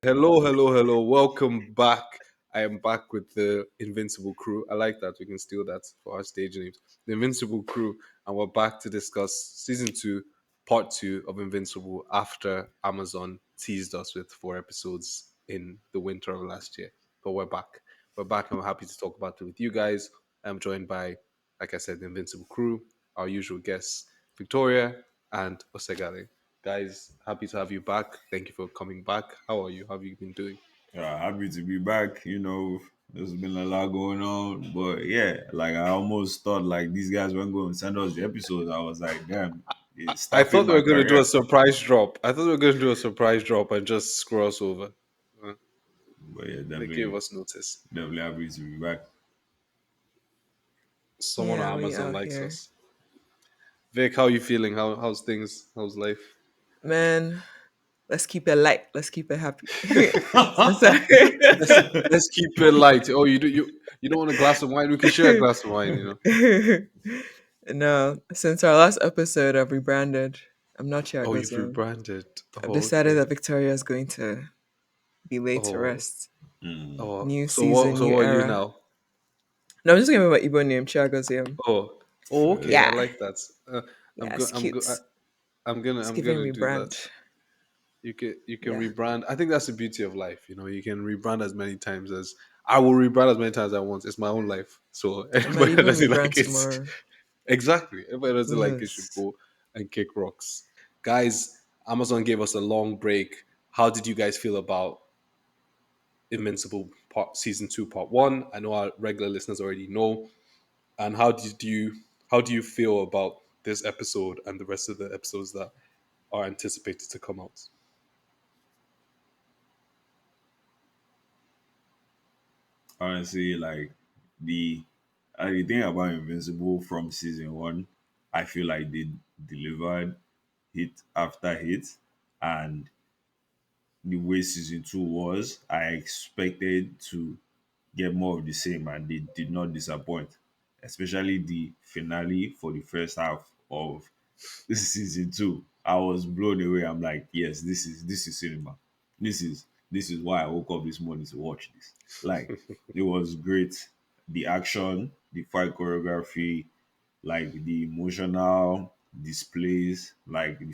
Hello, hello, hello. Welcome back. I am back with the Invincible Crew. I like that. We can steal that for our stage names. The Invincible Crew. And we're back to discuss season two, part two of Invincible after Amazon teased us with 4 episodes in the winter of last year. But we're back. We're back and we're happy to talk about it with you guys. I'm joined by, like I said, the Invincible Crew, our usual guests, Victoria and Oseghale. Guys, happy to have you back. Thank you for coming back. How are you? How have you been doing? Happy to be back. There's been a lot going on, but yeah, like I almost thought like these guys weren't going to send us the episodes. I was like, damn, it's I stopping thought they my were going to do a career. surprise drop. I thought they were going to do a surprise drop and just screw us over. Uh, But yeah, They gave us notice. definitely happy to be back. Someone Yeah, on we Amazon out likes here. us. Vic, how you feeling? How's things? How's life? Man, let's keep it light. Let's keep it happy. So sorry. Let's let's keep it light. Oh, you don't want a glass of wine? We can share a glass of wine. No, since our last episode, I've rebranded. I'm not Oh, you've Chiagoziem. rebranded. I've Oh, decided okay. that Victoria is going to be laid to Oh, rest. Mm. oh. New So what? season, So new what are you era. now? No, I'm just going to my Igbo name, Chiagoziem. Oh, oh. Fair. Okay, I Yeah. like that. I'm Yeah, go. it's I'm go. cute. It's I'm giving gonna do that. rebrand. You can Yeah. rebrand. I think that's the beauty of life. You can rebrand as many times as I will rebrand as many times as I want. It's my own life. So I might anybody that even doesn't like rebrand it, tomorrow. exactly. Everybody that doesn't Who like it should knows? go and kick rocks. Guys, Amazon gave us a long break. How did you guys feel about Invincible part season two, part one? I know our regular listeners already know. And how do you feel about this episode and the rest of the episodes that are anticipated to come out? Honestly, like the the thing about Invincible from season one, I feel like they delivered hit after hit, and the way season two was, I expected to get more of the same, and they did not disappoint. Especially the finale for the first half of this season two. I was blown away. I'm like, yes, this is cinema. This is why I woke up this morning to watch this. Like, it was great. The action, the fight choreography, like the emotional displays, like the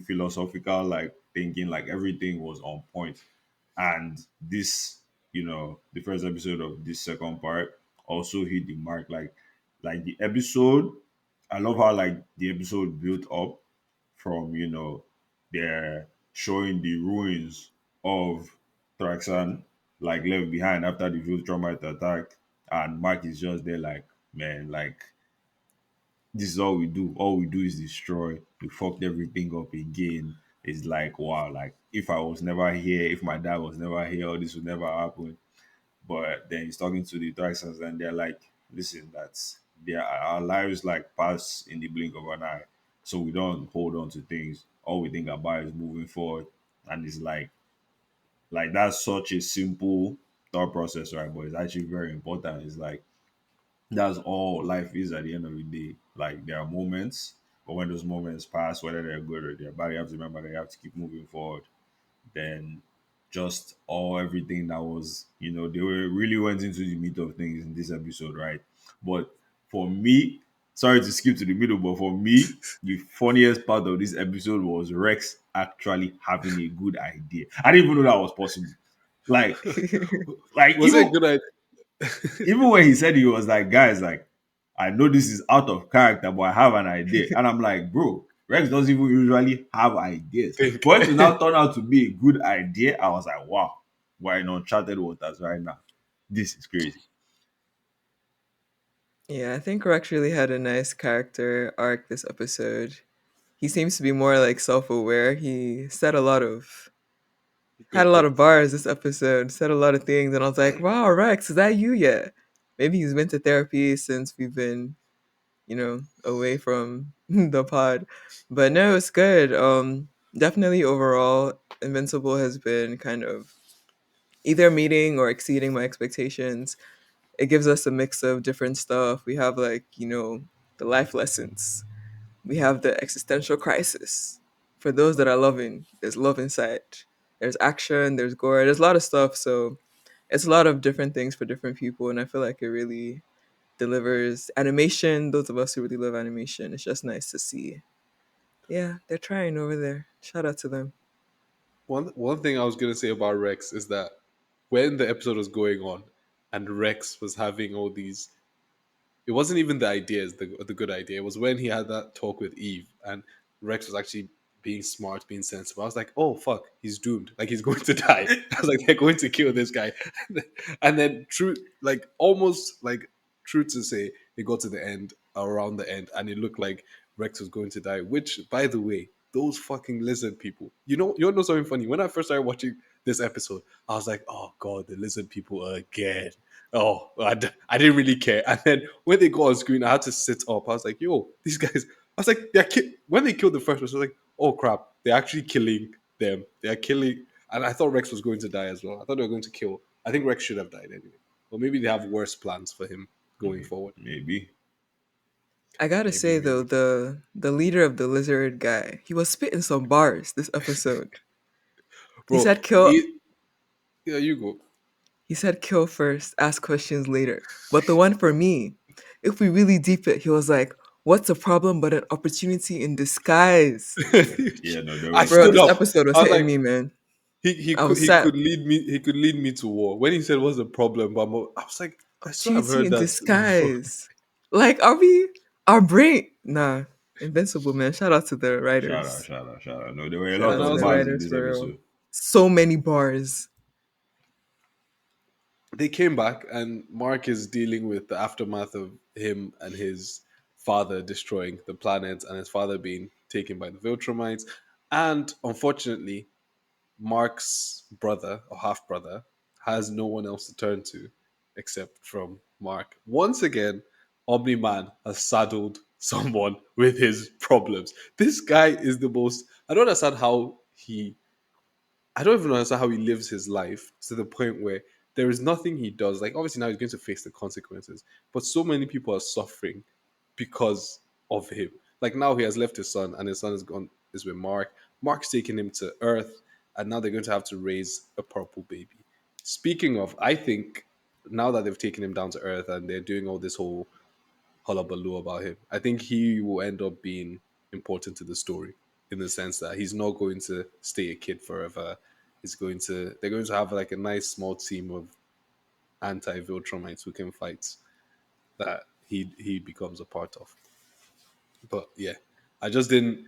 philosophical like thinking, like everything was on point. And this, the first episode of this second part also hit the mark. Like the episode, I love how like the episode built up from they're showing the ruins of Thraxan like left behind after the Viltrumite attack, and Mark is just there like, man, like this is all we do. All we do is destroy. We fucked everything up again. It's like, wow, like if I was never here, if my dad was never here, all this would never happen. But then he's talking to the Thraxans and they're like, listen, that's our lives like pass in the blink of an eye. So we don't hold on to things. All we think about is moving forward. And it's like that's such a simple thought process, right? But it's actually very important. It's like that's all life is at the end of the day. Like there are moments, but when those moments pass, whether they're good or they're bad, you have to remember that you have to keep moving forward. Then just all everything that was, they were really went into the meat of things in this episode, right? But for me, sorry to skip to the middle, but for me, the funniest part of this episode was Rex actually having a good idea. I didn't even know that was possible. Like, like Was it a even good idea? even when he said, he was like, guys, like, I know this is out of character, but I have an idea. And I'm like, bro, Rex doesn't even usually have ideas. Think. For it to now turn out to be a good idea, I was like, wow, we're in uncharted waters right now. This is crazy. Yeah, I think Rex really had a nice character arc this episode. He seems to be more like self-aware. He said a lot of had a Good lot of things. bars this episode, said a lot of things, and I was like, wow, Rex, is that you yet? Maybe he's been to therapy since we've been, away from the pod. But no, it's good. Definitely overall, Invincible has been kind of either meeting or exceeding my expectations. It gives us a mix of different stuff. We have like, the life lessons. We have the existential crisis. For those that are loving, there's love inside. There's action, there's gore, there's a lot of stuff. So it's a lot of different things for different people, and I feel like it really delivers animation. Those of us who really love animation, it's just nice to see. Yeah, they're trying over there. Shout out to them. One thing I was gonna say about Rex is that when the episode was going on and Rex was having all these, it wasn't even the ideas, the good idea. It was when he had that talk with Eve and Rex was actually being smart, being sensible. I was like, oh fuck, he's doomed. Like he's going to die. I was like, they're going to kill this guy. And then true, like almost like true to say, it got to the end, around the end, and it looked like Rex was going to die. Which, by the way, those fucking lizard people. You know something funny? When I first started watching this episode, I was like, oh god, the lizard people again. Oh, I didn't really care. And then when they got on screen, I had to sit up. I was like, yo, these guys. I was like, when they killed the first person, I was like, oh crap, they're actually killing them. They are killing. And I thought Rex was going to die as well. I thought they were going to kill. I think Rex should have died anyway. Or maybe they have worse plans for him going forward. Maybe. I gotta Maybe, say though, maybe. the leader of the lizard guy, he was spitting some bars this episode. He Bro, said kill yeah, you go. he said kill first, ask questions later. But the one for me, if we really deep it, he was like, what's a problem but an opportunity in disguise? Yeah, no, there I was Bro, stood this up. episode was I was hitting like, me, man. he I could was he sad. could lead me to war. When he said what's the problem, but I was like, I swear I've Opportunity heard in that before. disguise. Like, are we our brain? Nah. Invincible, man. Shout out to the shout out, writers. shout out, shout out. No, there were a Shout lot out And I to of was the like, bars in writers this for real. episode. So many bars. they came back, and Mark is dealing with the aftermath of him and his father destroying the planet, and his father being taken by the Viltrumites. And unfortunately, Mark's brother or half brother has no one else to turn to except from Mark. Once again, Omni Man has saddled someone with his problems. This guy is the most. I don't understand how he I don't even understand how he lives his life to the point where there is nothing he does. Like obviously now he's going to face the consequences, but so many people are suffering because of him. Like now he has left his son, and his son is gone is with Mark. Mark's taking him to Earth, and now they're going to have to raise a purple baby. Speaking of, I think now that they've taken him down to Earth and they're doing all this whole hullabaloo about him. I think he will end up being important to the story in the sense that he's not going to stay a kid forever. They're going to have like a nice small team of anti-Viltrumites who can fight that he becomes a part of. But yeah, I just didn't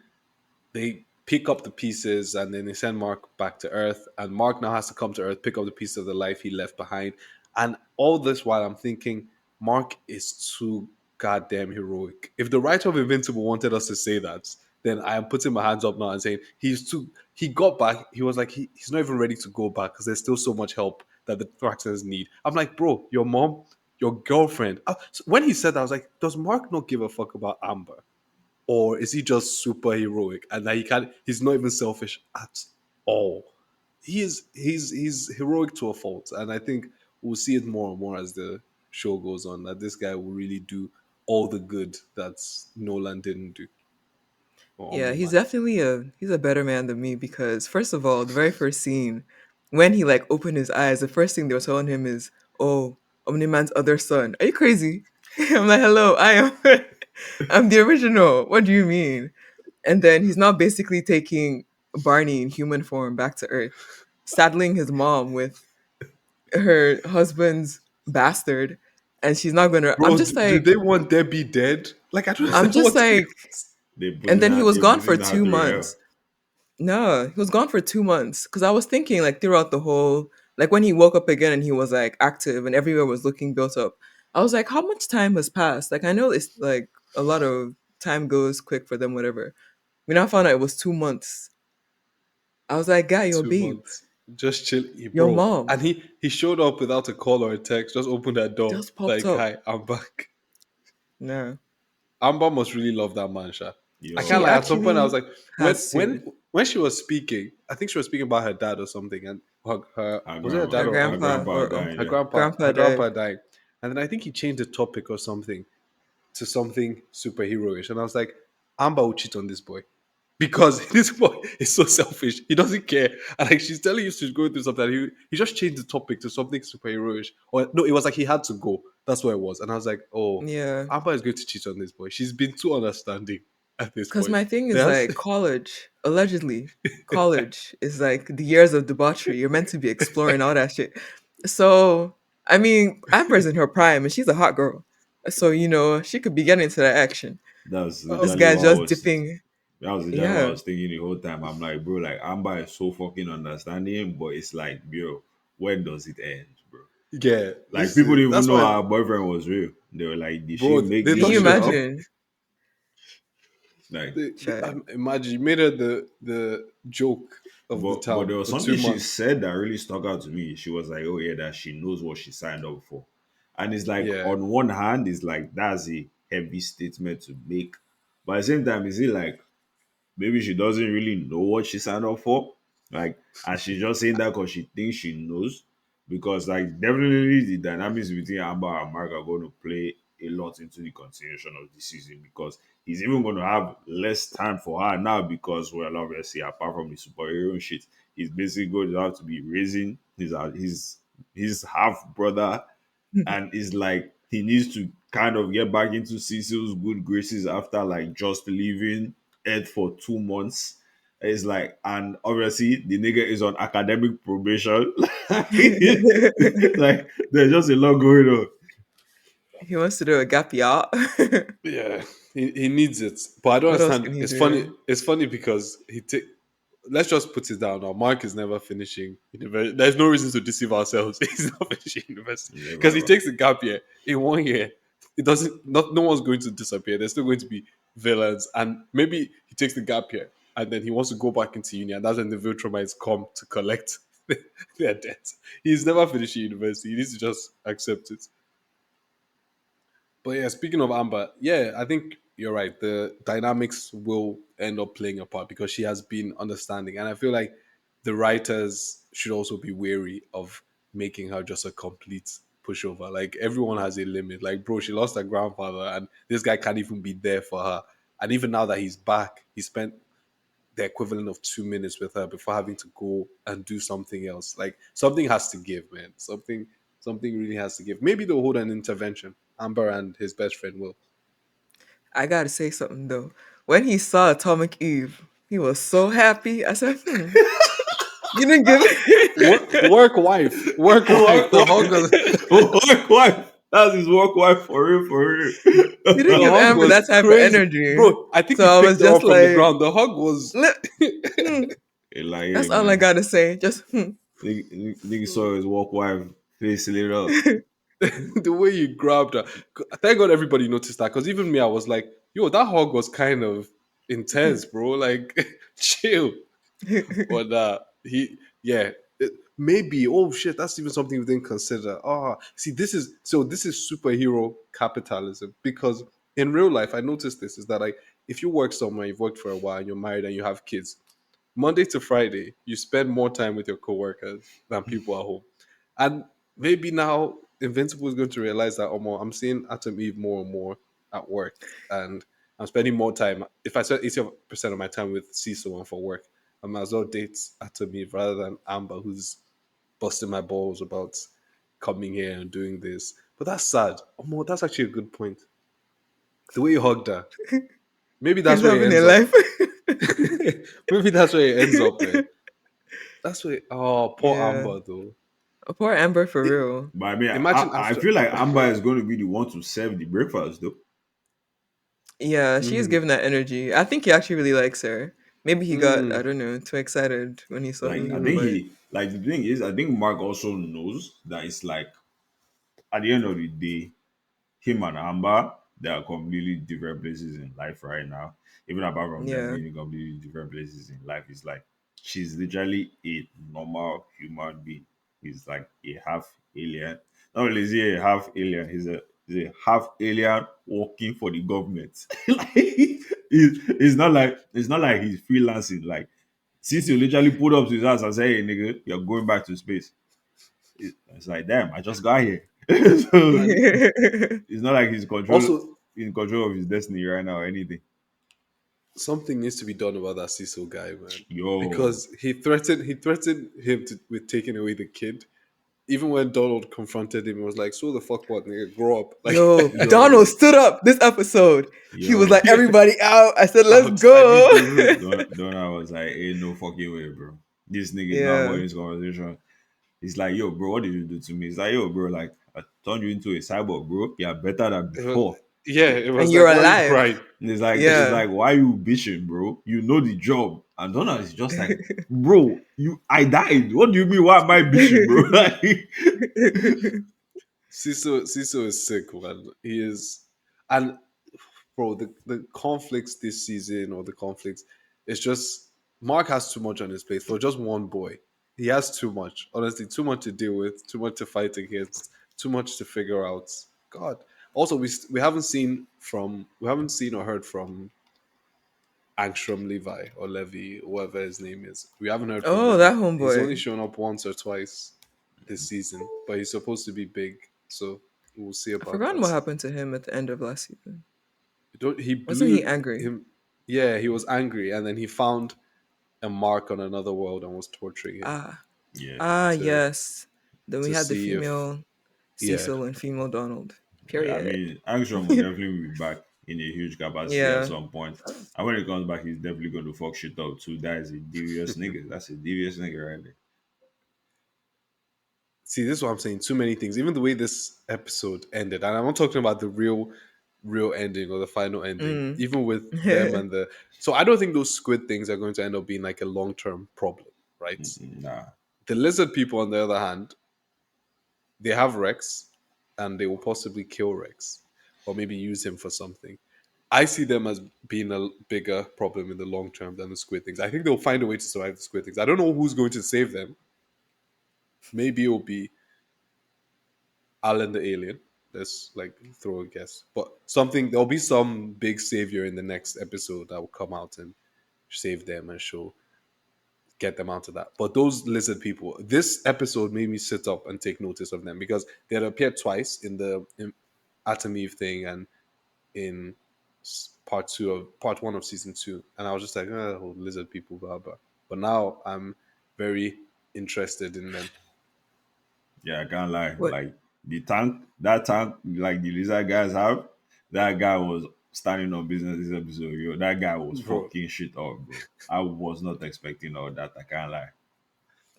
they pick up the pieces and then they send Mark back to Earth. And Mark now has to come to Earth, pick up the pieces of the life he left behind. And all this while I'm thinking, Mark is too goddamn heroic. If the writer of Invincible wanted us to say that, then I am putting my hands up now and saying he got back. He was like, he's not even ready to go back because there's still so much help that the Thraxans need. I'm like, bro, your mom, your girlfriend. So when he said that, I was like, does Mark not give a fuck about Amber? Or is he just super heroic and that he's not even selfish at all? He's heroic to a fault, and I think we'll see it more and more as the show goes on that this guy will really do all the good that Nolan didn't do, or Yeah, Omni he's Man. definitely he's a better man than me because first of all, the very first scene, when he like opened his eyes, the first thing they were telling him is, "Oh, Omni-Man's other son." Are you crazy? I'm like, "Hello, I am I'm the original. What do you mean?" And then he's now basically taking Barney in human form back to Earth, saddling his mom with her husband's bastard, and she's not gonna. Bro, do they want Debbie dead? Like I don't They I'm understand just what they like, and then he was they gone for boozing her 2 months. to No, he was gone for 2 months. Cause I was thinking like throughout the whole, like when he woke up again and he was like active and everywhere was looking built up. I was like, how much time has passed? Like I know it's like a lot of time goes quick for them, whatever. We now found out it was 2 months. I was like, guy, your two babe, months just chill, your bro. mom And he showed up without a call or a text. Just opened that door, just popped like, up. "Hi, I'm back." Nah, Amber must really love that man, Sha. I can't she lie. At some point, I was actually like, when has to. when she was speaking, I think she was speaking about her dad or something, and her was it her dad Her or her uncle? grandpa grandpa or died. Her Yeah, grandpa, grandpa died. dying, and then I think he changed the topic or something to something superheroish, and I was like, Amber will cheat on this boy because this boy is so selfish. He doesn't care. And like she's telling you she's going through something. He just changed the topic to something superheroish. Or no, it was like he had to go. That's what it was. And I was like, oh, Yeah. Amber is going to cheat on this boy. She's been too understanding at this Because point. my thing is There's like college, allegedly, college is like the years of debauchery. You're meant to be exploring all that shit. So, I mean, Amber's in her prime and she's a hot girl. So, she could be getting into that action. That's This literally guy's what I just was. dipping. That was literally what I Yeah. was thinking the whole time. I'm like, bro, like Amber is so fucking understanding, but it's like, bro, when does it end, bro? yeah, Like this people is didn't even that's know why, her boyfriend was real. They were like, did she bro. make They this Can touched you it nigga up. real? imagine? Like, Imagine you made her the joke of the but town there was for something two she months. said that really stuck out to me. She was like, oh yeah, that she knows what she signed up for. And it's like Yeah, on one hand, it's like that's a heavy statement to make. But at the same time, is it like maybe she doesn't really know what she signed up for. Like, and she's just saying that because she thinks she knows. Because, like, definitely the dynamics between Amber and Mark are going to play a lot into the continuation of the season because he's even going to have less time for her now because, well, obviously, apart from the superhero shit, he's basically going to have to be raising his half brother and it's like he needs to kind of get back into Cecil's good graces after like just leaving Earth for 2 months. It's like, and obviously the nigga is on academic probation. Like, there's just a lot going on. He wants to do a gap year. yeah, he needs it. But I don't What else understand. can he It's funny. do? It's funny because he take. Let's just put it down now. Mark is never finishing university. There's no reason to deceive ourselves. He's not finishing university Never because he ever. takes a gap year in 1 year. It doesn't. Not no one's going to disappear. There's still going to be villains, and maybe he takes the gap year and then he wants to go back into uni, and that's when the Viltrumites come to collect their debts. He's never finishing university. He needs to just accept it. But yeah, speaking of Amber, yeah, I think you're right. The dynamics will end up playing a part because she has been understanding. And I feel like the writers should also be wary of making her just a complete pushover. Like everyone has a limit. Like, bro, she lost her grandfather and this guy can't even be there for her. And even now that he's back, he spent the equivalent of 2 minutes with her before having to go and do something else. Like something has to give, man. Something really has to give. Maybe they'll hold an intervention. Amber and his best friend will. I gotta say something though. When he saw Atomic Eve, he was so happy. I said, you didn't give Work wife. Work The hug was wife. Work wife. That's his work wife for real, for real. you didn't the give hug Amber was that type of crazy, energy. bro. I think So he I was picked her just up from the like, ground. The hug was "Li- hmm." Like, hey, That's all I man. gotta say. Just Nigga saw his work wife face lit up. the way you grabbed her. Thank God everybody noticed that because even me, I was like, "Yo, that hug was kind of intense, bro. Like, chill." But yeah, maybe. Oh shit, that's even something we didn't consider. Ah, see, this is superhero capitalism because in real life, I noticed this is that like if you work somewhere, you've worked for a while, and you're married and you have kids, Monday to Friday, you spend more time with your coworkers than people at home. And maybe now Invincible is going to realize that, oh, more, I'm seeing Atom Eve more and more at work. And I'm spending more time. If I spend 80% of my time with Cecil and for work, I might as well date Atom Eve rather than Amber, who's busting my balls about coming here and doing this. But that's sad. Oh, more, that's actually a good point. The way you hugged her, maybe he's that's where it having a ends up. life. Maybe that's where it ends up, man. That's where. Oh, poor Yeah. Amber though. Poor Amber for I- real. But I mean, Imagine I after. feel like Amber is going to be the one to serve the breakfast, though. Yeah, she's Mhm. giving that energy. I think he actually really likes her. Maybe he got, I Mm, don't know, too excited when he saw Like, I Eve, think mm, but like, the thing is, I think Mark also knows that it's like, at the end of the day, him and Amber, they are completely different places in life right now. Even apart from them yeah. being in completely different places in life, it's like she's literally a normal human being. He's like a half alien. Not only is he a half alien, he's a half alien working for the government. Like it's not like he's freelancing. Like since you literally put up to his ass and say, "Hey nigga, you're going back to space," it's like, damn, I just got here. So and it's not like he's control also, in control of his destiny right now or anything. something needs to be done about that Cecil guy, man. Yo, Because he threatened him with taking away the kid. Even when Donald confronted him, he was like, "So the fuck what, nigga, grow up." Like, Yo, Donald yo, stood up this episode. He was like, yo. yeah, everybody out. I said, let's out. I need go. the room. Donna was like, ain't no fucking way, bro. This nigga is not Yeah. avoiding this conversation. He's like, yo, bro, what did you do to me? He's like, yo, bro, like, I turned you into a cyborg, bro. You're better than It was, before. yeah, it And was you're like, why are you alive. crying? And it's Yeah. like, why you bitching, bro? You know the job. And Donna is just like, bro, I died. What do you mean? Why am I bitching, bro? Like, Cecil is sick, man. He is, and bro, the conflicts this season or the conflicts, it's just Mark has too much on his plate for just one boy. He has too much, honestly, too much to deal with, too much to fight against, too much to figure out. God. Also, we haven't seen or heard from Angstrom Levi or Levy, whoever his name is. We haven't heard from Oh, him. that He's only homeboy. shown up once or twice this season, but he's supposed to be big, so we'll see I've about forgotten that. what happened to him at the end of last season. Don't he Wasn't he blew angry? him? Yeah, he was angry, and then he found a mark on another world and was torturing him Ah. yeah, Ah, to yes. Then we to had the see if female yeah. Cecil and female Donald. yeah. I Period. mean, Angstrom will definitely be back in a huge capacity at Yeah. some point. And when he comes back, he's definitely going to fuck shit up too. That is a devious nigga. That's a devious nigga right there. See, this is what I'm saying. Too many things. Even the way this episode ended, and I'm not talking about the real ending or the final ending. Mm. Even with them and the so I don't think those squid things are going to end up being like a long term problem, right? Nah. The lizard people, on the other hand, they have Rex, and they will possibly kill Rex, or maybe use him for something. I see them as being a bigger problem in the long term than the squid things. I think they'll find a way to survive the squid things. I don't know who's going to save them. Maybe it'll be Alan the alien. Let's like throw a guess, but something there'll be some big savior in the next episode that will come out and save them and show get them out of that. But those lizard people, this episode made me sit up and take notice of them because they had appeared twice in Atom Eve thing and in part one of season two, and I was just like, oh, lizard people, blah blah. But now I'm very interested in them. Yeah, I can't lie. What? Like that tank, like the lizard guys have, that guy was standing on business this episode. Yo, that guy was Bro, fucking shit up, bro. I was not expecting all that. I can't lie.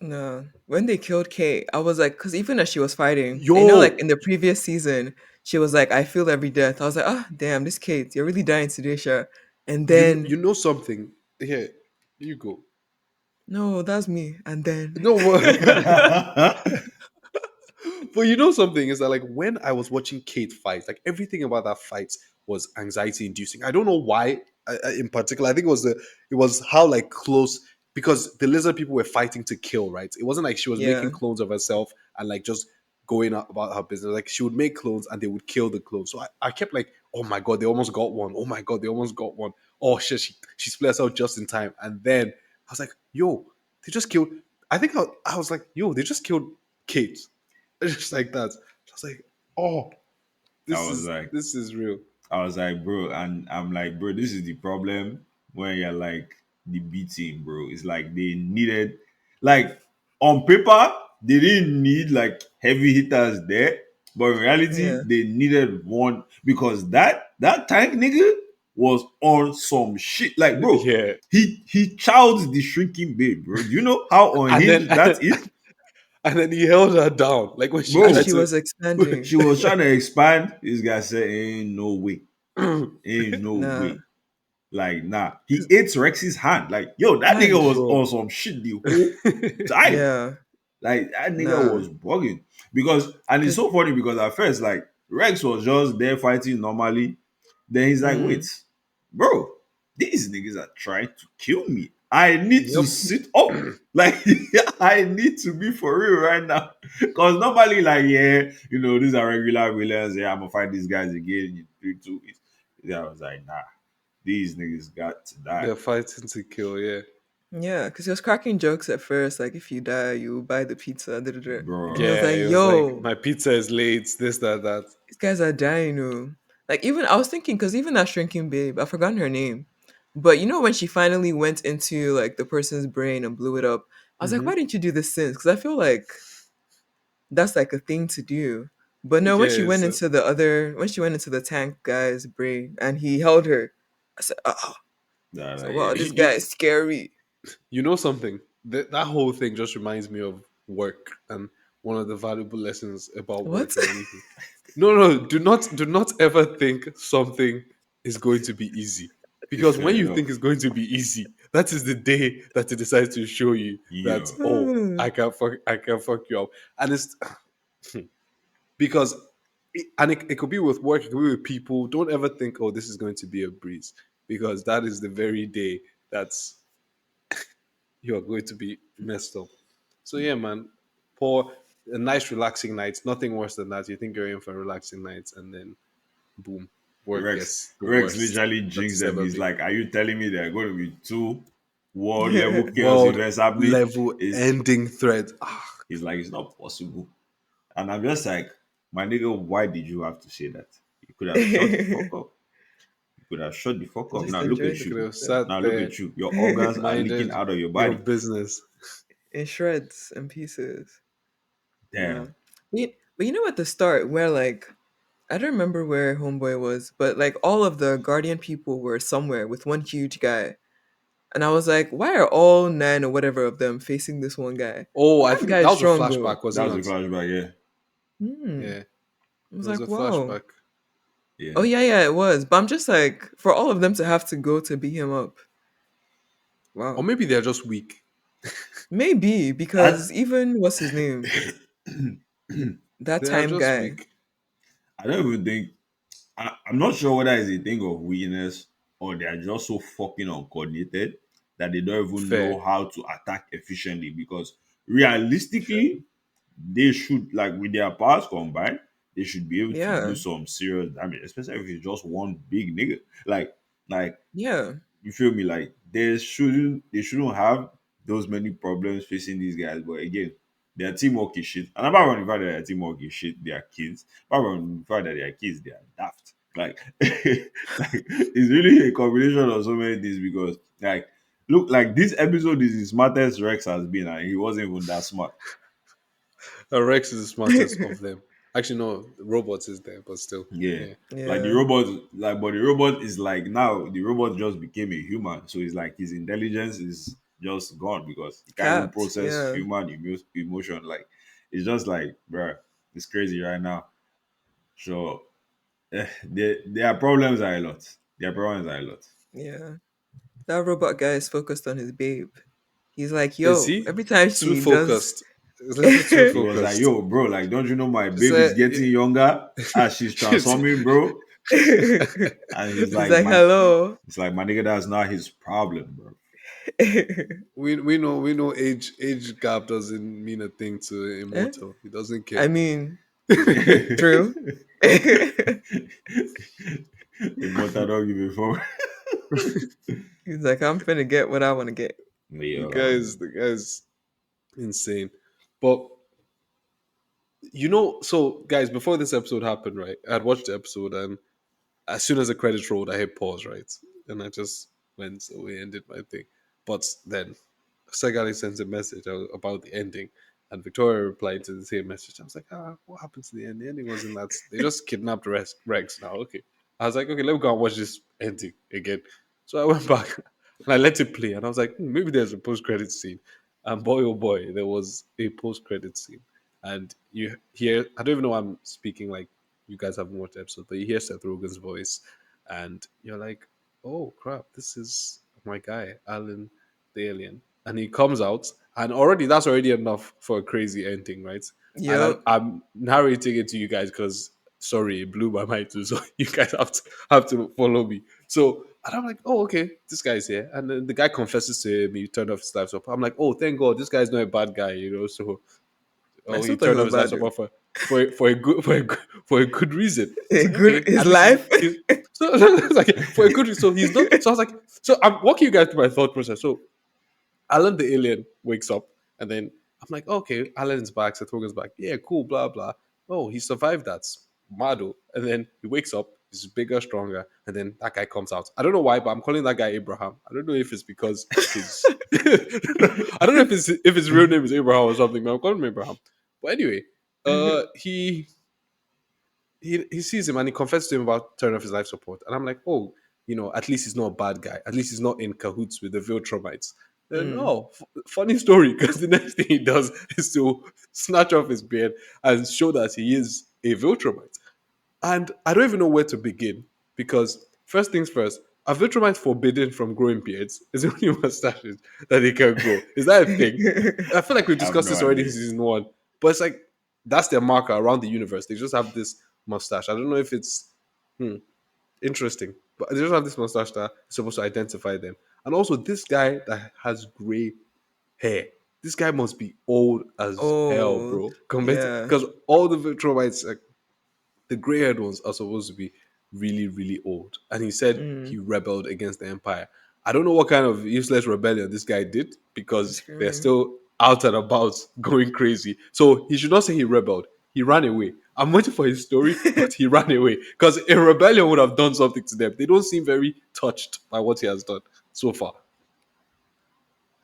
No. When they killed Kate, I was like, because even as she was fighting, and like yo, in the previous season, she was like, I feel every death. I was like, ah, damn, this Kate, you're really dying today, Sha. And then, you know something? Here, you go. no, that's me. And then, No, but you know something is that like when I was watching Kate fight, like everything about that fight was anxiety inducing. I don't know why in particular. I think it was how like close because the lizard people were fighting to kill. Right? It wasn't like she was yeah, making clones of herself and like just going about her business. Like she would make clones and they would kill the clones. So I kept like, oh my god, they almost got one. Oh my god, they almost got one. Oh shit, she split us out just in time. And then I was like, yo, they just killed. I was like, yo, they just killed Kate. Just like that. I was like, oh, I this was is like, this is real. I was like, bro, and I'm like, bro, this is the problem when you're like the B team, bro. It's like they needed, like on paper, they didn't need like heavy hitters there, but in reality, yeah, they needed one because that tank nigga was on some shit. Like, bro, Yeah. he chowed the shrinking babe, bro. Do you know how And then unhinged that is, and then he held her down. Like when she as bro? tried she to was expanding. She was trying to expand. This guy said, "Ain't no way, ain't no Nah, way." Like, nah, he ate Rex's hand. Like, yo, that nigga hand. was bro. on some shit the whole time. Yeah, Like, that nigga nah. was bugging. Because, and it's Cause, so funny because at first, like, Rex was just there fighting normally. Then he's like, wait, mm, bro, these niggas are trying to kill me. I need to Yep. sit up. Like, I need to be for real right now. Because normally, like, yeah, these are regular villains. Yeah, I'm going to fight these guys again in 3, 2. Yeah, I was like, nah, these niggas got to die. They're fighting to kill, yeah. yeah, because he was cracking jokes at first, like if you die, you buy the pizza. Da, da, da. And I Bro. was Yeah, like, it was like yo, my pizza is late, this, that, that. these guys are dying. Oh. Like even I was thinking, because even that shrinking babe, I've forgotten her name. But you know, when she finally went into like the person's brain and blew it up, I was like, Hmm. why didn't you do this since? Because I feel like that's like a thing to do. But no, when she Yeah, went so into when she went into the tank guy's brain and he held her, I said, oh, so Yeah. wow, this you, guy is scary. you know something? That whole thing just reminds me of work and one of the valuable lessons about What? work and anything. No, no, do not ever think something is going to be easy. Because when Fair you think enough. it's going to be easy, that is the day that it decides to show you that, Yo, oh, I can fuck you up. And it's because it could be with work, it could be with people. Don't ever think, oh, this is going to be a breeze. Because that is the very day that's you are going to be messed up. So yeah, man, pour a nice relaxing night. Nothing worse than that. You think you're in for a relaxing night, and then boom, work gets the Rex worst literally that jinxed it's them. ever He's been. like, "Are you telling me there are going to be two world level chaos World events happening?" level Is ending thread. Ah, He's like, "It's not possible." And I'm just like, "My nigga, why did you have to say that? You could have shut the fuck up. You could have shut the fuck up. Just Now look enjoy at the could you. have pizza sat Now look there, at you. Your organs are leaking minded out of your your body. business. in shreds and pieces. Damn." Wow. But you know, at the start, where like I don't remember where Homeboy was, but like all of the Guardian people were somewhere with one huge guy. And I was like, why are all nine or whatever of them facing this one guy? Oh, I That think guy that is was a strong though. flashback, That wasn't was a it? flashback. Yeah, Hmm. Yeah, I it was was a like, wow. flashback. yeah. Oh yeah, yeah, it was. But I'm just like, for all of them to have to go to beat him up. Or Wow. maybe they're just weak. Maybe I because even what's his name? That They are time just guy. weak. I don't even think I'm not sure whether it's a thing of weakness or they are just so fucking uncoordinated that they don't even Fair, know how to attack efficiently. Because fair. realistically, they should, like, with their powers combined, they should be able to do Yeah. some serious damage, especially if it's just one big nigga. Like Yeah. you feel me? Like they shouldn't have those many problems facing these guys. But again, their teamwork is shit. And apart from the fact that their teamwork is shit, they are kids. Apart from the fact that they are kids, they are daft. Like, like it's really a combination of so many things because like look, like this episode is the smartest Rex has been, and he wasn't even that smart. Rex is the smartest of them. Actually, no, robots is there, but still, Yeah. yeah. Like the Yeah. robot, like, but the robot is like now the robot just became a human, so it's like his intelligence is just gone because he can't even Capped. process Yeah. human emotion. Like, it's just like, bruh, it's crazy right now. So, their problems are a lot. Their problems are a lot. Yeah. That robot guy is focused on his babe. He's like, Is yo, he every time too she does focused? It's a little too He was like, focused. "Yo, bro, like, don't you know my It's babe is a, getting younger as she's it's, transforming, bro?" And he's He's like, like, "Man, hello. it's like my nigga, that's not his problem, bro." we know age gap doesn't mean a thing to Eh? immortal. He doesn't care. I mean, true. Immortal don't give a fuck. He's like, I'm finna get what I want to get. the Yo, guy's the guy's insane. But so guys, before this episode happened, right? I'd watched the episode, and as soon as the credits rolled, I hit pause, right? And I just went away and did my thing. But then Segali sent a message about the ending, and Victoria replied to the same message. I was like, what happened to the end? The ending wasn't that. They just kidnapped Rex now. Okay. I was like, okay, let me go and watch this ending again. So I went back and I let it play, and I was like, maybe there's a post credit scene. And boy, oh boy, there was a post credit scene. And you hear, I don't even know why I'm speaking like you guys haven't watched the episode, but you hear Seth Rogen's voice, and you're like, oh crap, this is my guy, Alan the alien. And he comes out, and already that's already enough for a crazy ending, right? And Yep. I'm narrating it to you guys because sorry, it blew my mind too. So you guys have to follow me. So and I'm like, oh okay, this guy's here, and then the guy confesses to him. He turned off his laptop. I'm like, oh thank God, this guy's not a bad guy, So I he still thought he turned off was his bad laptop though. for a good for a good reason. It's A like good okay, his at least life. so it's like for a good reason. So he's not. So I was like, so I'm walking you guys through my thought process. So Alan the alien wakes up, and then I'm like, okay, Alan's back, Seth Rogen's back. Yeah, cool, blah blah. Oh, he survived that. Mado. And then he wakes up, He's bigger, stronger, and then that guy comes out. I don't know why, but I'm calling that guy Abraham. I don't know if it's because his I don't know if his real name is Abraham or something, but I'm calling him Abraham. But anyway, he he sees him and he confesses to him about turning off his life support. And I'm like, oh, at least he's not a bad guy. At least he's not in cahoots with the Viltrumites. Then, Mm. oh, funny story, because the next thing he does is to snatch off his beard and show that he is a Viltrumite. And I don't even know where to begin because, first things first, are Viltrumites forbidden from growing beards? Is it only mustaches that they can grow? Is that a thing? I feel like we've I have discussed no this already in idea. season one, but it's like that's their marker around the universe. They just have this mustache. I don't know if it's interesting, but they just have this mustache that is supposed to identify them. And also, this guy that has gray hair, this guy must be old as hell, Old. bro. Yeah. Because all the Viltrumites, like, the gray haired ones are supposed to be really, really old. And he said he Mm. rebelled against the Empire. I don't know what kind of useless rebellion this guy did because they're Screaming. still out and about going crazy. So he should not say he rebelled. He ran away. I'm waiting for his story, but he ran away because a rebellion would have done something to them. They don't seem very touched by what he has done so far.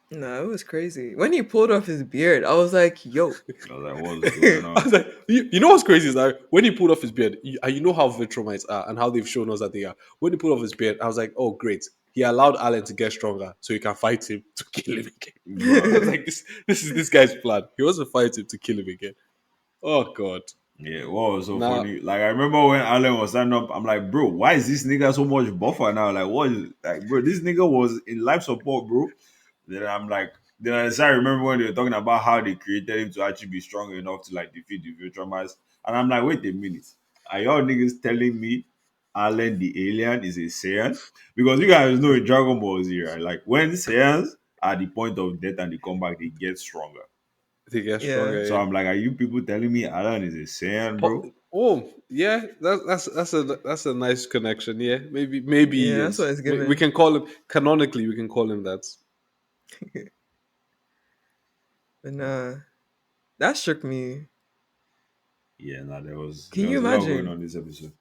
No, it was crazy. When he pulled off his beard, I was like, yo. I was like, what's going I was on? like, you know what's crazy is that when he pulled off his beard, and you know how Viltrumites are and how they've shown us that they are. When he pulled off his beard, I was like, oh great, he allowed Alan to get stronger so he can fight him to kill him again. I was Bruh. like, this is this guy's plan. He wants to fight him to kill him again. Oh god. Yeah, what was so Now funny? Like I remember when Allen was standing up, I'm like, bro, why is this nigga so much buffer now? Like, what is like, bro? This nigga was in life support, bro. Then I'm like, then I decided, remember when they were talking about how they created him to actually be strong enough to like defeat the Viltrumites. And I'm like, wait a minute, are y'all niggas telling me Allen the alien is a Saiyan? Because you guys know in Dragon Ball Z, right? Like when Saiyans are at the point of death and they come back, they get stronger. they get Yeah. stronger, So yeah. I'm like, are you people telling me Alan is a Saiyan, bro? Oh yeah, that's a nice connection. Yeah, maybe he Yeah, that's what is. it's We given. can call him canonically. We can call him that. But that shook me. Yeah, nah, there was Can you a lot going imagine? on this episode.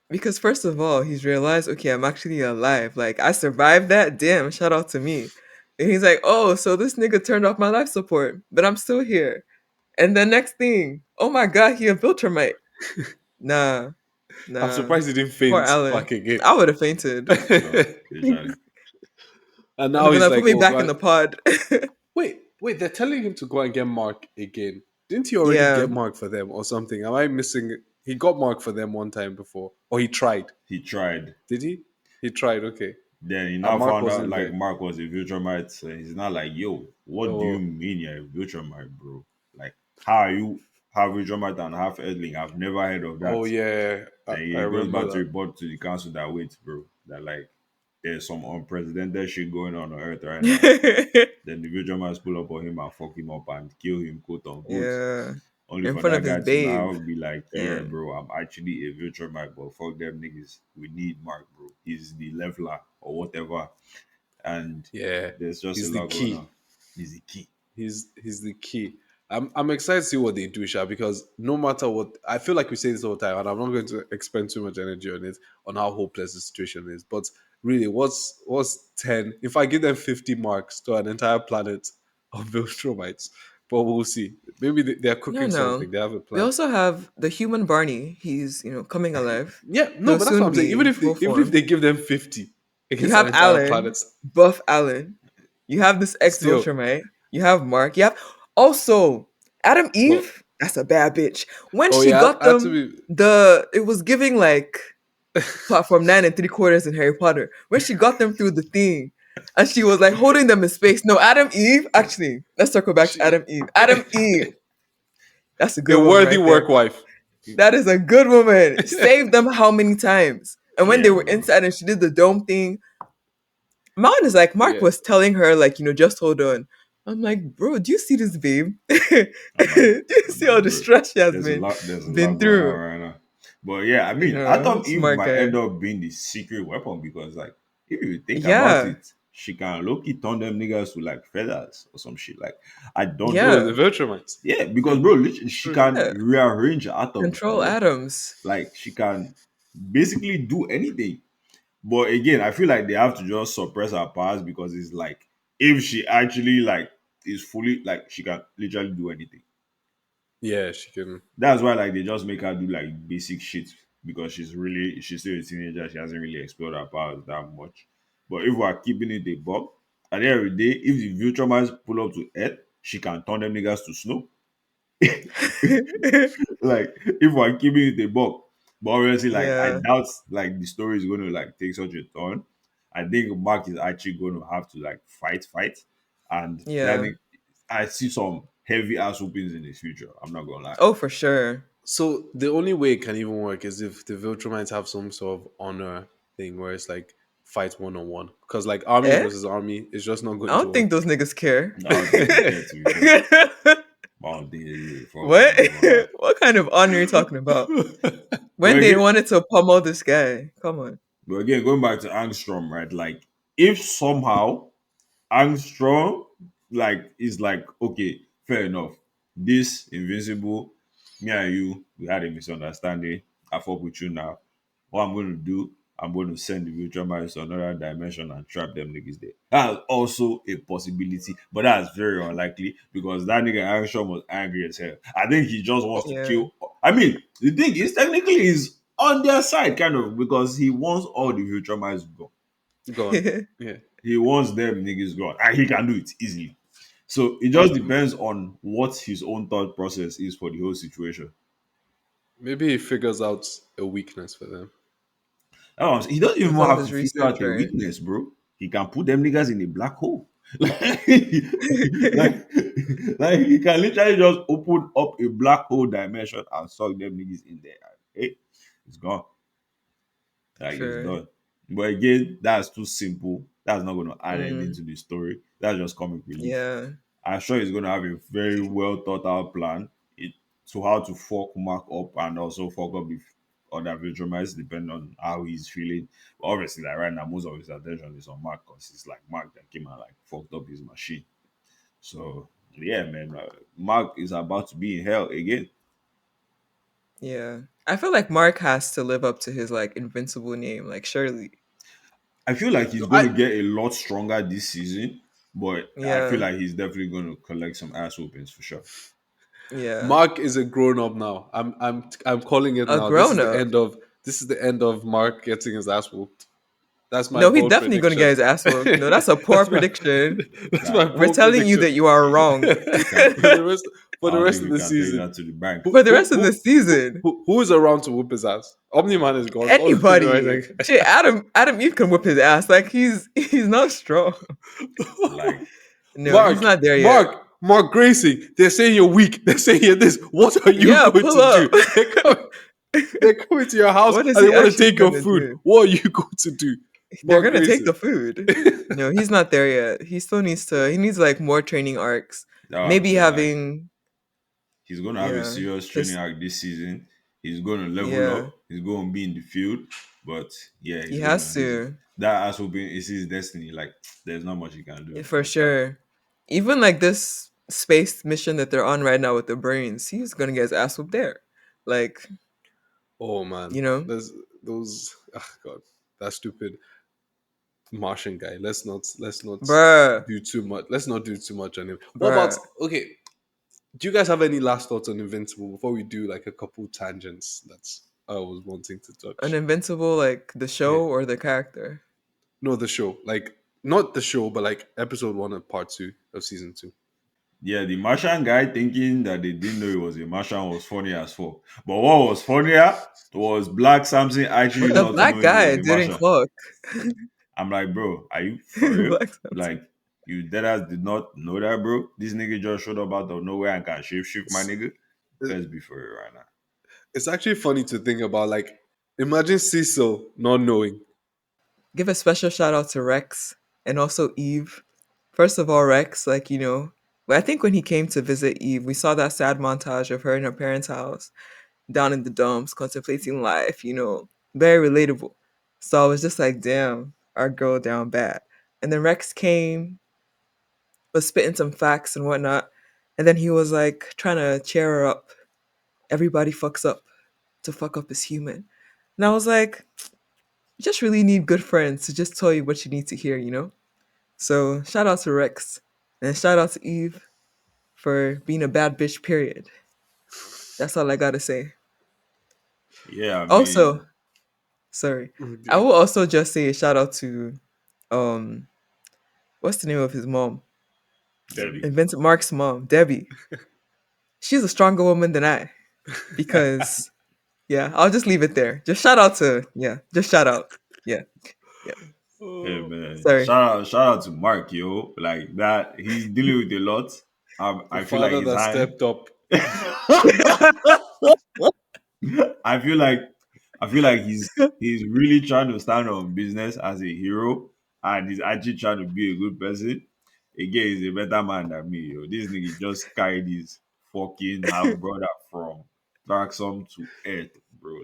Because first of all, he's realized, okay, I'm actually alive. Like I survived that. Damn, shout out to me. And he's like, oh, so this nigga turned off my life support, but I'm still here. And the next thing, oh my god, he a Viltrumite. Nah, I'm nah. surprised he didn't Poor faint Alan. back again. I would have fainted. No, literally. And I'd now have been he's like, put like, me oh back in god, the pod. wait, they're telling him to go and get Mark again. Didn't he already Yeah, get Mark for them or something? Am I missing it? He got Mark for them one time before, or he tried. He tried. Did he? He tried. Okay, Then he and now Mark found out wasn't like there. Mark was a Viltrumite. So he's not like, yo, what do you Oh, mean you're a Viltrumite, bro? Like, how are you half Viltrumite and half Earthling? I've never heard of oh that. yeah, Then I he goes remember back to that. report to the council that wait, bro, that like there's some unprecedented shit going on Earth right now. Then the Viltrumites pull up on him and fuck him up and kill him, quote unquote. yeah. Only In for front that of his guy to babe. now be like, yeah, Damn. bro, I'm actually a Viltrumite, but fuck them niggas. We need Mark, bro. He's the leveler or whatever. And Yeah, there's just a he's the lot going on. key. He's the key. He's the key. I'm excited to see what they do, Sha, because no matter what, I feel like we say this all the time, and I'm not going to expend too much energy on it, on how hopeless the situation is. But really, what's 10? If I give them 50 marks to an entire planet of Viltrumites, but we'll see. Maybe they're No, cooking no. something. They have a We plan. also have the human Barney. He's, coming alive. Yeah, no, He'll but that's what soon I'm saying. Even be if full they form. give them 50 You against an have entire planet, Alan, buff Alan. You have this ex still, Viltrumite. You have Mark. You have also Adam well, Eve. That's a bad bitch. When oh she yeah, got I had to them, be. it was giving like platform 9 3/4 in Harry Potter. When she got them through the thing, and she was like holding them in space. No, Adam Eve. Actually, let's circle back to She, Adam Eve. Adam Eve. That's a a good woman worthy right there. work wife. That is a good woman. Saved them how many times? And when they Yeah, were bro. inside and she did the dome thing, Mine is like Mark Yeah, was telling her, like, just hold on. I'm like, bro, do you see this babe? do you I'm see like, all the bro, stress she has been there's a lot been going on through? right now. But yeah, I mean, I thought Eve Smart might guy. end up being the secret weapon because, like, if you think about Yeah, it, she can low key turn them niggas to like feathers or some shit. Like, I don't oh, know. the yeah, Viltrumites. Yeah, because bro, literally, she True. can yeah. rearrange atoms, Control bro. atoms. Like she can. basically do anything. But again, I feel like they have to just suppress her powers because it's like if she actually like is fully like she can literally do anything. Yeah, she can. That's why like they just make her do like basic shit because she's still a teenager. She hasn't really explored her powers that much. But if we're keeping it a bug, at the end of the day, if the future minds pull up to Earth, she can turn them niggas to snow. Like if we're keeping it a bug. But obviously, like I Yeah, doubt like the story is gonna like take such a turn. I think Mark is actually gonna have to like fight. And that yeah. thing, I see some heavy ass whoopings in the future. I'm not gonna lie. Oh, for sure. So the only way it can even work is if the Viltrumites have some sort of honor thing where it's like fight one on one. Because like army Eh? versus army is just not I going to don't think work. those niggas care. I don't think they care to be fair. I don't think they give a fuck. I'm What? not gonna lie. What kind of honor are you talking about? But When they again, wanted to pummel this guy. Come on. going back to Angstrom, right? Like, if somehow Armstrong like is like, okay, fair enough. This Invincible, me and you, we had a misunderstanding. I fuck with you now. What I'm going to do, I'm going to send the virtual minds to another dimension and trap them niggas there. That's also a possibility, but that's very unlikely because that nigga Armstrong was angry as hell. I think he just wants to Yeah. kill. I mean, the thing is, technically, he's on their side, kind of, because he wants all the virtual minds gone. Gone. Yeah. He wants them niggas gone. And he can do it easily. So it just Um, depends on what his own thought process is for the whole situation. maybe he figures out a weakness for them. He doesn't even With all have his to figure research, out a right? weakness, bro. He can put them niggas in a black hole. like, like he can literally just open up a black hole dimension and suck them niggas in there. Hey, it's gone. Like it's Sure. done. But again, that's too simple. That's not going to add anything Mm, to the story. That's just comic relief. yeah. I'm sure he's going to have a very well thought out plan to how to fuck Mark up and also fuck up the other Viltrumites depending on how he's feeling. But obviously, like right now, most of his attention is on Mark because it's like Mark that came and like fucked up his machine. So yeah, man, Mark is about to be in hell again. Yeah. I feel like Mark has to live up to his like invincible name, like Shirley. I feel like he's No, going to get a lot stronger this season, but I feel Yeah. like he's definitely going to collect some ass whoopings for sure. Yeah. Mark is a grown up now. I'm calling it A now. This is grown the up. end of Mark getting his ass whooped. That's my No, he's bold definitely gonna get prediction. his ass whooped. No, that's a poor that's my prediction. that's my Nah, We're bold telling you prediction. that you are wrong. we can. for the rest for I the don't rest think of we the can take season. that to the bank. For the rest of the season. Who is around to whoop his ass? Omni Man is gone. All of them are Anybody. like Shit, Adam Eve can whip his ass. Like he's not strong. Like, No, he's not there yet. Mark Gracie. They're saying you're weak. They're saying you're this. What are you Yeah, going pull to do? up. They're coming to your house What is and they he want to actually take your gonna food. do? What are you going to do? They're Mark gonna take Gracie. the food. No, he's not there yet. He needs like more training arcs. that's what I'm Maybe saying. Like, having he's gonna have a yeah. serious training Cause arc this season. He's gonna level yeah, up. He's gonna be in the field. But yeah, he has he's to. that ass whooping is his destiny. Like, there's not much he can do For about that. sure. Even like this space mission that they're on right now with the brains, he's gonna get his ass whooped there. Like, Oh man, you know, there's those. Oh god, that stupid Martian guy. Let's not bruh, do too much. Let's not do too much on him. What about bruh. okay? Do you guys have any last thoughts on Invincible before we do like a couple tangents that's I was wanting to An touch? invincible, like the Yeah, show or the character. no, the show, like not the show, but like episode one and part two of season two. Yeah, the Martian guy thinking that they didn't know he was a Martian was funny as fuck. But what was funnier was Black Samson actually The not black knowing he was guy a didn't Martian. clock. I'm like, bro, are you for real? Black Samson. Like, you deadass did not know that, bro? This nigga just showed up out of nowhere and can shape shift my It's, nigga. Let's be for real right now. it's actually funny to think about. Like, imagine Cecil not knowing. Give a special shout out to Rex and also Eve. First of all, Rex, like, but I think when he came to visit Eve, we saw that sad montage of her in her parents' house, down in the dumps, contemplating life, very relatable. So I was just like, damn, our girl down bad. And then Rex came, was spitting some facts and whatnot. And then he was like trying to cheer her up. Everybody fucks up. To fuck up is human. And I was like, you just really need good friends to just tell you what you need to hear, you know? So shout out to Rex and shout out to Eve for being a bad bitch, period. That's all I gotta say. Yeah, I Also, mean, sorry. Oh I dear. will also just say a shout out to um what's the name of his mom? Debbie. Debbie. Vincent Mark's mom, Debbie. She's a stronger woman than I because yeah, I'll just leave it there. Just shout out to yeah, just shout out. Yeah, yeah. Hey Oh, man, Sorry. shout out to Mark, yo. Like that, he's dealing with a lot. the I feel like father his that hand. stepped up. I feel like I feel like he's really trying to stand on business as a hero, and he's actually trying to be a good person. Again, he's a better man than me. Yo. This nigga just carried his fucking half brother from Thraxan to Earth, bro.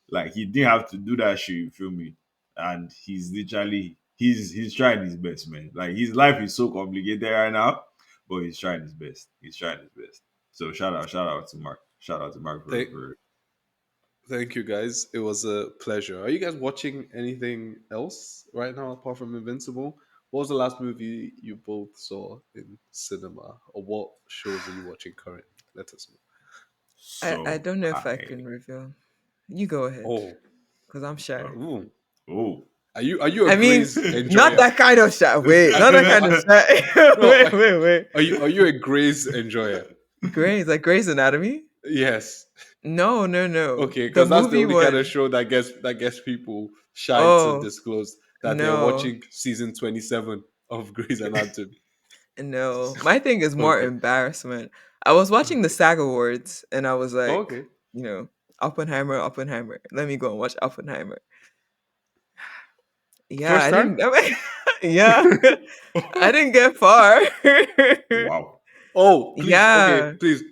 Like he didn't have to do that shit. You feel me? And he's literally he's trying his best, man. Like his life is so complicated right now, but he's trying his best. He's trying his best. So shout out to Mark. Shout out to Mark Thank, for thank you guys. It was a pleasure. Are you guys watching anything else right now apart from Invincible? What was the last movie you both saw in cinema, or what shows are you watching currently? Let us know. I So don't know if I I can reveal. You go ahead, Oh, because I'm shy. ooh. oh Are you a I mean, Grey's not enjoyer? that kind of shy. Wait, not that kind of shy. No, Wait. are you a Grey's enjoyer? Like Grey's Anatomy? Yes. No. Okay, The because that's the movie only kind of one. show that gets people shy to Oh, disclose that they're no. watching season 27 of Grey's Anatomy. No. My thing is more Okay. embarrassment. I was watching the Okay. SAG Awards and I was like, Okay. you know, Oppenheimer. Let me go and watch Oppenheimer. Yeah, First I time? didn't. Yeah, I didn't get far. wow. Oh, please. Okay, Yeah, please.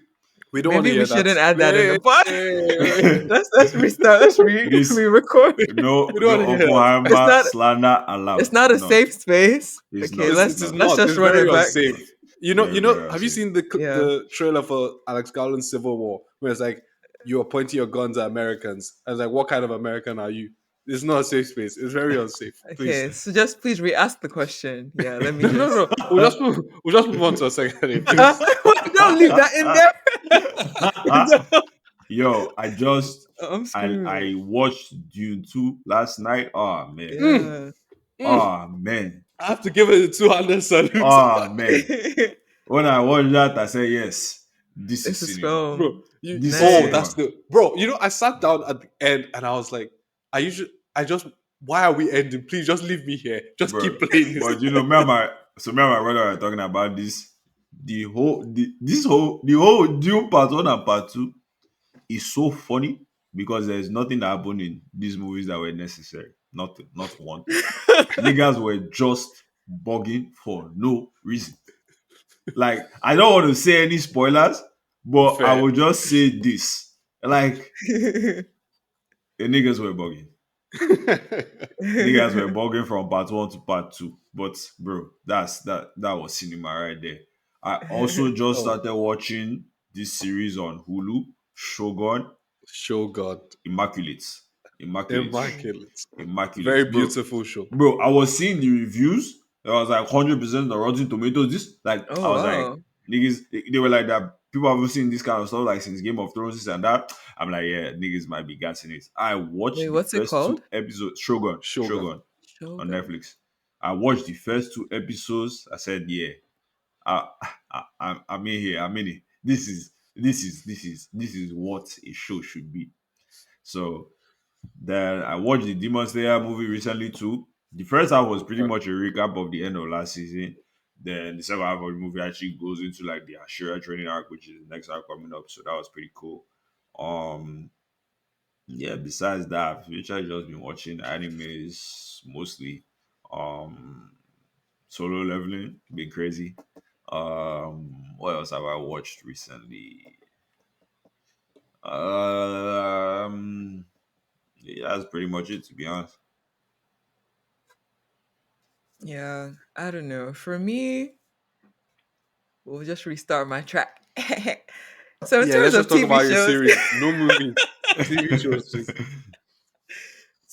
We don't want to maybe we hear that. shouldn't add that in the Wait, pod. wait, wait. Let's restart. Let's This re-record. no We don't no want to hear that. It's Oppenheimer not. slander It's allowed. not a None. safe space. It's Okay, not. It It's is not. let's not. just It's run very it back. It's unsafe. not. You know. Very You know. very Have you unsafe. seen the Yeah. the trailer for Alex Garland's Civil War, where it's like you're pointing your guns at Americans? I was like, what kind of American are you? It's not a safe space. It's very unsafe. Please. Okay, so just please re-ask the question. Yeah, let me No, no, just. no. We'll just move on to a second, please. Don't leave that in there. No, Yo, I'm I screwed. watched Dune 2 last night. Oh man. Mm, Yeah. mm. Oh man. I have to give it a two-handed salute. Oh man. When I watched that, I said, yes, this This is is cinema. Bro, film. you This is oh, that's cinema. Nice. the bro. I sat down at the end and I was like, I just why are we ending? Please just leave me here. Just Bro. keep playing this. But you know, me and my brother were talking about this. The whole Dune part one and part two is so funny because there's nothing that happened in these movies that were necessary. Nothing, not one thing. Niggas were just bugging for no reason. Like, I don't want to say any spoilers, but I Fair. will just say this. Like, the niggas were bugging. Niggas were bugging from part one to part two. But bro, that was cinema right there. I also just Oh, started watching this series on Hulu, Shogun, show God. Immaculate. Immaculate. Immaculate. Immaculate. Very Bro. beautiful show. Bro, I was seeing the reviews. It was like 100% on Rotten Tomatoes. This, like, I Oh was like, wow. niggas, they were like that. People haven't seen this kind of stuff like since Game of Thrones this and that. I'm like, yeah, niggas might be gassing it. I Wait, watched the what's it first called? two episodes. Shogun. Shogun. Shogun on Shogun. Netflix. I watched the first two episodes. I said, yeah, I, I'm in here. I'm in it. This is what a show should be. So then I watched the Demon Slayer movie recently too. The first half was pretty Uh, much a recap of the end of last season. Then the second half of the movie actually goes into like the Ashura training arc, which is the next arc coming up. So that was pretty cool. Um, yeah. Besides that, I've literally just been watching animes mostly. Um, Solo Leveling, been crazy. What else have I watched recently? Um, yeah, that's pretty much it to be honest. Yeah, I don't know. For me, we'll just restart my track. So in yeah, terms let's just of talk TV about your shows, series. No movie. TV shows, please.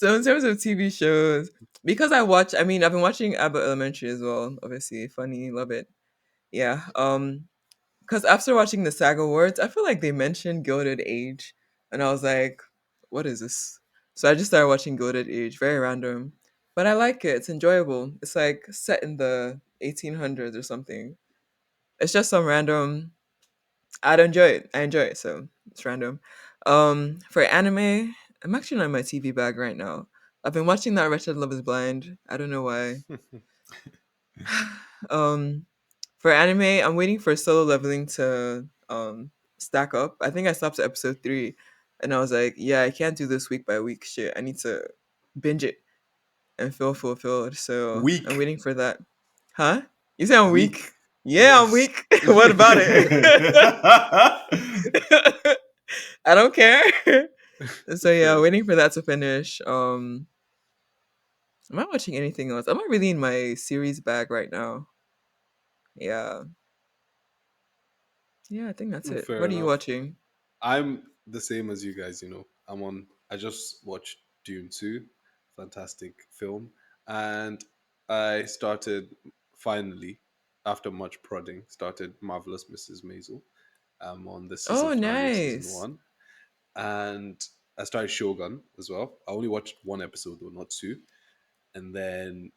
So in terms of TV shows, because I mean, I've been watching Abbott Elementary as well. Obviously, funny, love it. Yeah. Because after watching the SAG Awards, I feel like they mentioned Gilded Age, and I was like, "What is this?" So I just started watching Gilded Age, very random, but I like it. It's enjoyable. It's like set in the 1800s or something. It's just some random. I'd enjoy it. I enjoy it, so it's random. For anime, I'm actually not in my TV bag right now. I've been watching that Wretched Love Is Blind. I don't know why. um, for anime, I'm waiting for Solo Leveling to stack up. I think I stopped at episode 3, and I was like, yeah, I can't do this week by week shit. I need to binge it and feel fulfilled. So I'm Weak, waiting for that. Huh? You say I'm weak. weak? Yeah, I'm Yes. weak. What about it? I don't care. So yeah, Fair. waiting for that to finish. Am I watching anything else? I'm not really in my series bag right now. Yeah. Yeah, I think that's it. Fair What are you enough. watching? I'm the same as you guys. I just watched Dune 2, fantastic film, and I started finally, after much prodding, started Marvelous Mrs. Maisel. I'm on the season Oh, finale of season nice. one, and I started Shogun as well. I only watched one episode though, not two, and then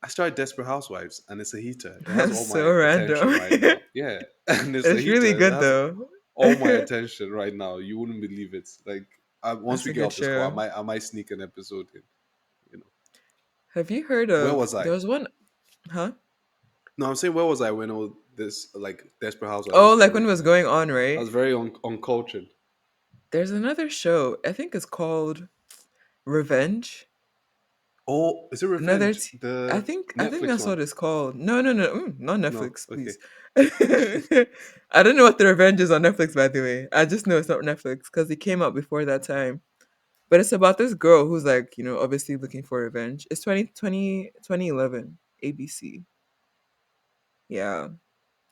I started Desperate Housewives, and it's a heater. It has That's all so my attention random. right now. Yeah, and it's a It's really heater. It good has though. all my attention right now. You wouldn't believe it. Like once That's we a get good off this call, show. I might sneak an episode in. You know, Have you heard where of was I? there was one huh? No, I'm saying where was I when all this like Desperate Housewives Oh, was like when it trending? was going on, I right? was very uncultured. There's another show. I think it's called Revenge. Oh, is it Another Revenge? t- The I think Netflix that's one? what it's called. No, no, no, not No, Netflix, okay. please. I don't know what the Revenge is on Netflix, by the way. I just know it's not Netflix because it came out before that time. But it's about this girl who's like, obviously looking for revenge. It's 2011 ABC. Yeah.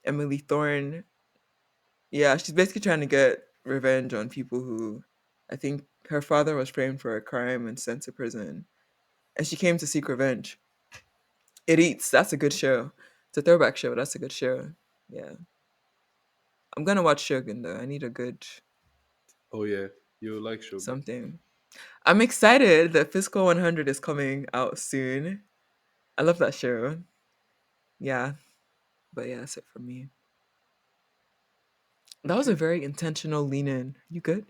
Emily Thorne. Yeah, she's basically trying to get revenge on people who I think her father was framed for a crime and sent to prison. And she came to seek revenge. It Eats. That's a good show. It's a throwback show. That's a good show. Yeah. I'm gonna watch Shogun though. I need a good Oh yeah, you like Shogun. something. I'm excited that Fiscal 100 is coming out soon. I love that show. Yeah. But yeah, that's it for me. That was a Okay, very intentional lean in. You good?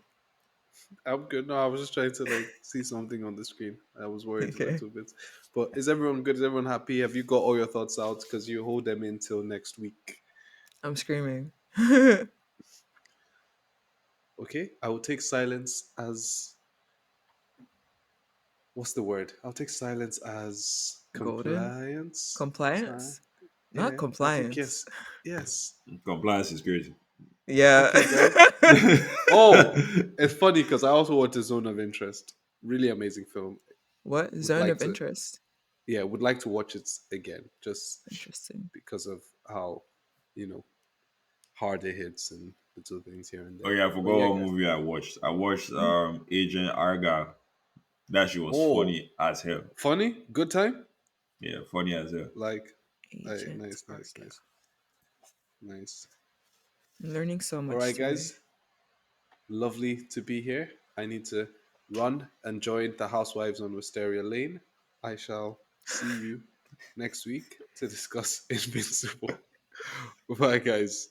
I'm good. No, I was just trying to like see something on the screen. I was worried a Okay. little bit. But is everyone good? Is everyone happy? Have you got all your thoughts out? Because you hold them in till next week. I'm screaming. Okay, I will take silence as what's the word? I'll take silence as Golden. compliance. Compliance? Not Yeah, I think compliance. yes. Yes. Compliance is crazy. Yeah. Okay, guys. Oh, it's funny because I also watched a Zone of Interest. Really amazing film. What? Would Zone like of to, interest. yeah, would like to watch it again, just Interesting. because of how, you know, hard it hits and little things here and Oh there. yeah, I But forgot yeah, what guys. movie I watched. I watched Agent Arga. That shit was Oh, funny as hell. funny, good time. Yeah, funny as hell. Like, Agent nice, nice, Arga. nice, nice. I'm learning so All much right, today. guys. Lovely to be here. I need to run and join the Housewives on Wisteria Lane. I shall see you next week to discuss Invincible. Bye, guys.